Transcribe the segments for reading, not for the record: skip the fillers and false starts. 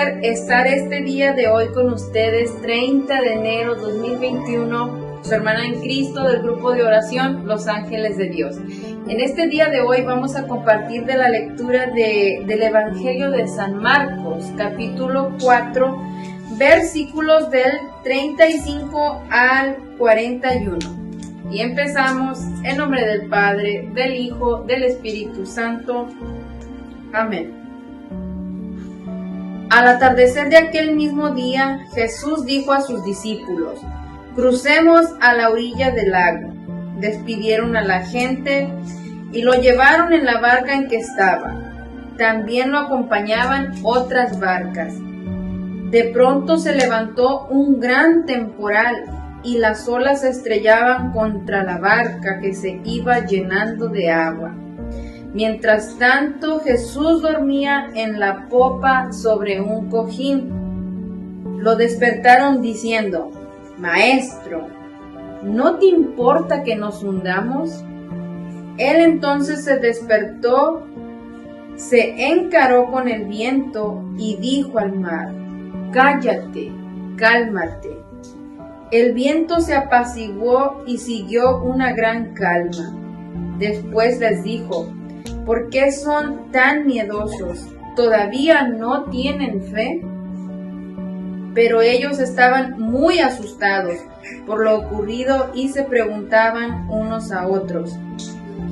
placer estar este día de hoy con ustedes, 30 de enero 2021, su hermana en Cristo del grupo de oración Los Ángeles de Dios. En este día de hoy vamos a compartir de la lectura del Evangelio de San Marcos, capítulo 4, versículos del 35 al 41. Y empezamos en nombre del Padre, del Hijo, del Espíritu Santo. Amén. Al atardecer de aquel mismo día, Jesús dijo a sus discípulos: crucemos a la orilla del lago. Despidieron a la gente y lo llevaron en la barca en que estaba. También lo acompañaban otras barcas. De pronto se levantó un gran temporal y las olas se estrellaban contra la barca que se iba llenando de agua. Mientras tanto, Jesús dormía en la popa sobre un cojín. Lo despertaron diciendo: Maestro, ¿no te importa que nos hundamos? Él entonces se despertó, se encaró con el viento y dijo al mar: Cállate, cálmate. El viento se apaciguó y siguió una gran calma. Después les dijo: ¿por qué son tan miedosos? ¿Todavía no tienen fe? Pero ellos estaban muy asustados por lo ocurrido y se preguntaban unos a otros: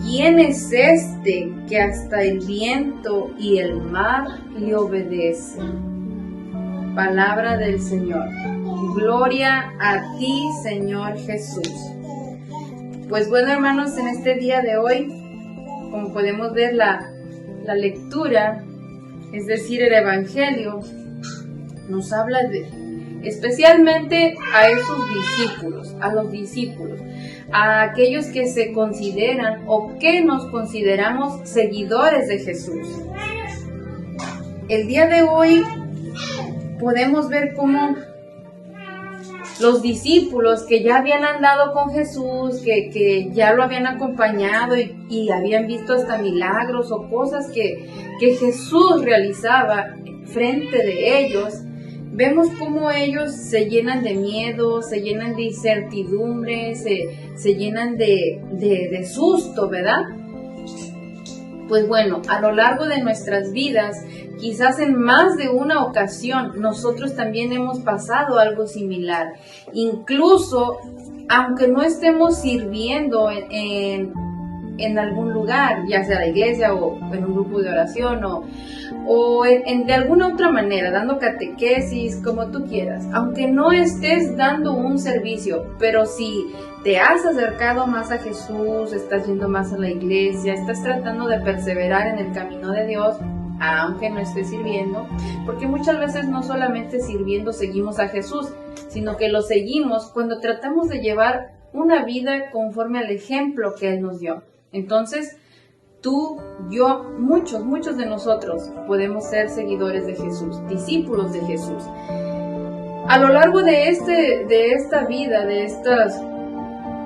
¿quién es este que hasta el viento y el mar le obedecen? Palabra del Señor. Gloria a ti, Señor Jesús. Pues bueno, hermanos, en este día de hoy, como podemos ver la lectura, es decir, el Evangelio, nos habla especialmente a esos discípulos, a los discípulos, a aquellos que se consideran o que nos consideramos seguidores de Jesús. El día de hoy podemos ver cómo los discípulos que ya habían andado con Jesús, que ya lo habían acompañado y habían visto hasta milagros o cosas que Jesús realizaba frente de ellos, vemos cómo ellos se llenan de miedo, se llenan de incertidumbre, se llenan de susto, ¿verdad? Pues bueno, a lo largo de nuestras vidas, quizás en más de una ocasión, nosotros también hemos pasado algo similar. Incluso, aunque no estemos sirviendo en algún lugar, ya sea la iglesia o en un grupo de oración o de alguna otra manera, dando catequesis, como tú quieras, aunque no estés dando un servicio, pero si te has acercado más a Jesús, estás yendo más a la iglesia, estás tratando de perseverar en el camino de Dios, aunque no estés sirviendo, porque muchas veces no solamente sirviendo seguimos a Jesús, sino que lo seguimos cuando tratamos de llevar una vida conforme al ejemplo que Él nos dio. Entonces, tú, yo, muchos de nosotros podemos ser seguidores de Jesús, discípulos de Jesús. A lo largo de esta vida, de estas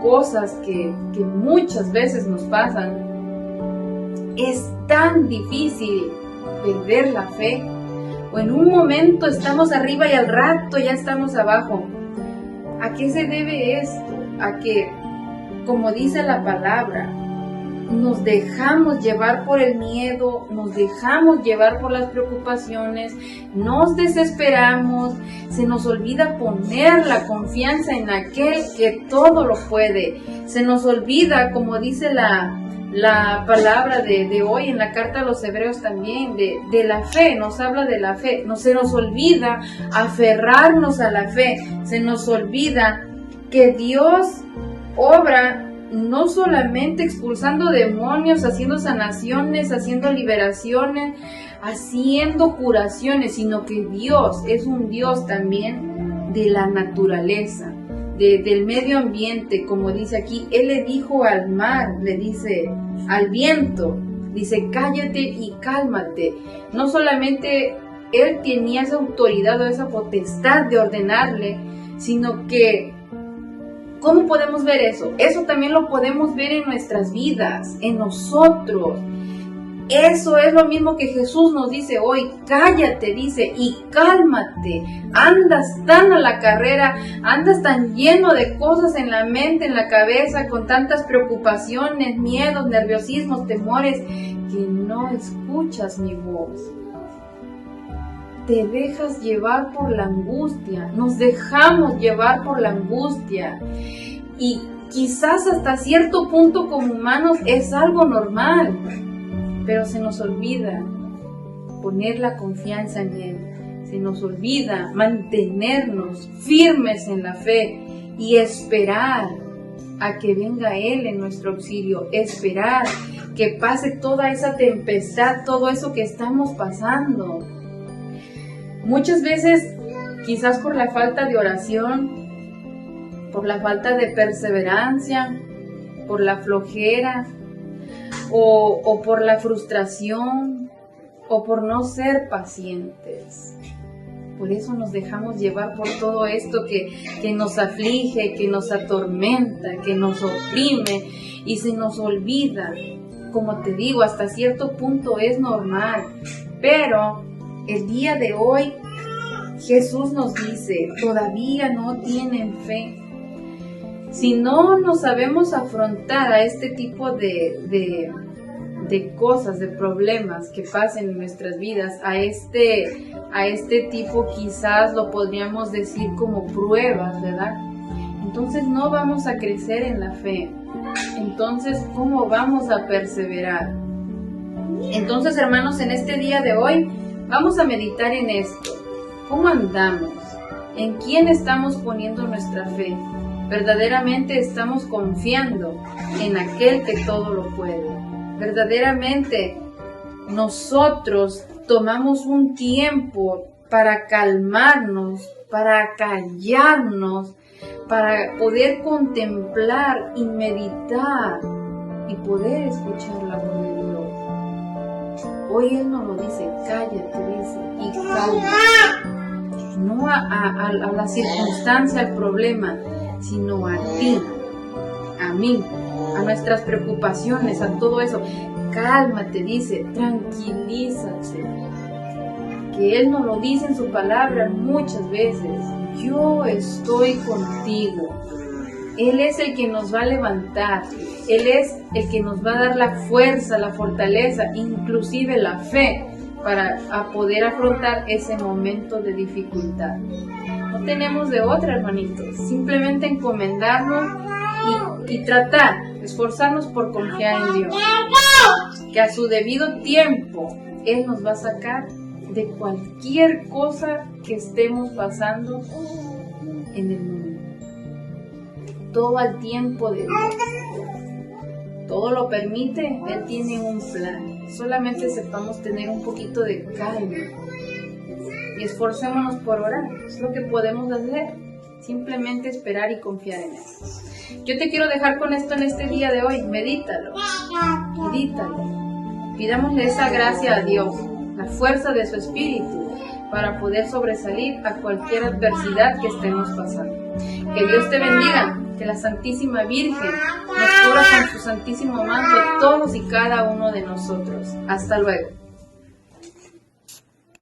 cosas que muchas veces nos pasan, es tan difícil perder la fe, o en un momento estamos arriba y al rato ya estamos abajo. ¿A qué se debe esto? A que, como dice la palabra, nos dejamos llevar por el miedo, nos dejamos llevar por las preocupaciones, nos desesperamos, se nos olvida poner la confianza en aquel que todo lo puede. Se nos olvida, como dice la palabra de hoy en la carta a los Hebreos también, de la fe, nos habla de la fe. No se nos olvida aferrarnos a la fe, se nos olvida que Dios obra no solamente expulsando demonios, haciendo sanaciones, haciendo liberaciones, haciendo curaciones, sino que Dios es un Dios también de la naturaleza, del medio ambiente, como dice aquí. Él le dijo al mar, le dice al viento, dice: cállate y cálmate. No solamente Él tenía esa autoridad o esa potestad de ordenarle, sino que ¿cómo podemos ver eso? Eso también lo podemos ver en nuestras vidas, en nosotros. Eso es lo mismo que Jesús nos dice hoy. Cállate, dice, y cálmate. Andas tan a la carrera, andas tan lleno de cosas en la mente, en la cabeza, con tantas preocupaciones, miedos, nerviosismos, temores, que no escuchas mi voz. Te dejas llevar por la angustia, nos dejamos llevar por la angustia. Y quizás hasta cierto punto como humanos es algo normal, pero se nos olvida poner la confianza en Él. Se nos olvida mantenernos firmes en la fe y esperar a que venga Él en nuestro auxilio. Esperar que pase toda esa tempestad, todo eso que estamos pasando. Muchas veces, quizás por la falta de oración, por la falta de perseverancia, por la flojera, o por la frustración, o por no ser pacientes. Por eso nos dejamos llevar por todo esto que nos aflige, que nos atormenta, que nos oprime, y se nos olvida. Como te digo, hasta cierto punto es normal, pero el día de hoy Jesús nos dice, todavía no tienen fe. Si no nos sabemos afrontar a este tipo de cosas, de problemas que pasen en nuestras vidas, a este tipo quizás lo podríamos decir como pruebas, ¿verdad? Entonces no vamos a crecer en la fe. Entonces, ¿cómo vamos a perseverar? Entonces, hermanos, en este día de hoy vamos a meditar en esto. ¿Cómo andamos? ¿En quién estamos poniendo nuestra fe? ¿Verdaderamente estamos confiando en aquel que todo lo puede? ¿Verdaderamente nosotros tomamos un tiempo para calmarnos, para callarnos, para poder contemplar y meditar y poder escuchar la voz de Dios? Hoy Él nos lo dice, cállate, dice, y cálmate. No a la circunstancia, al problema, sino a ti, a mí, a nuestras preocupaciones, a todo eso. Cálmate, dice, tranquilízate. Que Él nos lo dice en su palabra muchas veces. Yo estoy contigo. Él es el que nos va a levantar. Él es el que nos va a dar la fuerza, la fortaleza, inclusive la fe para poder afrontar ese momento de dificultad. No tenemos de otra, hermanitos. Simplemente encomendarnos y tratar, esforzarnos por confiar en Dios. Que a su debido tiempo Él nos va a sacar de cualquier cosa que estemos pasando en el mundo. Todo al tiempo de Dios. Todo lo permite, Él tiene un plan. Solamente sepamos tener un poquito de calma y esforcémonos por orar. Es lo que podemos hacer. Simplemente esperar y confiar en Él. Yo te quiero dejar con esto en este día de hoy. Medítalo. Pidámosle esa gracia a Dios, la fuerza de su Espíritu, para poder sobresalir a cualquier adversidad que estemos pasando. Que Dios te bendiga, que la Santísima Virgen nos cubra con su santísimo manto todos y cada uno de nosotros. Hasta luego.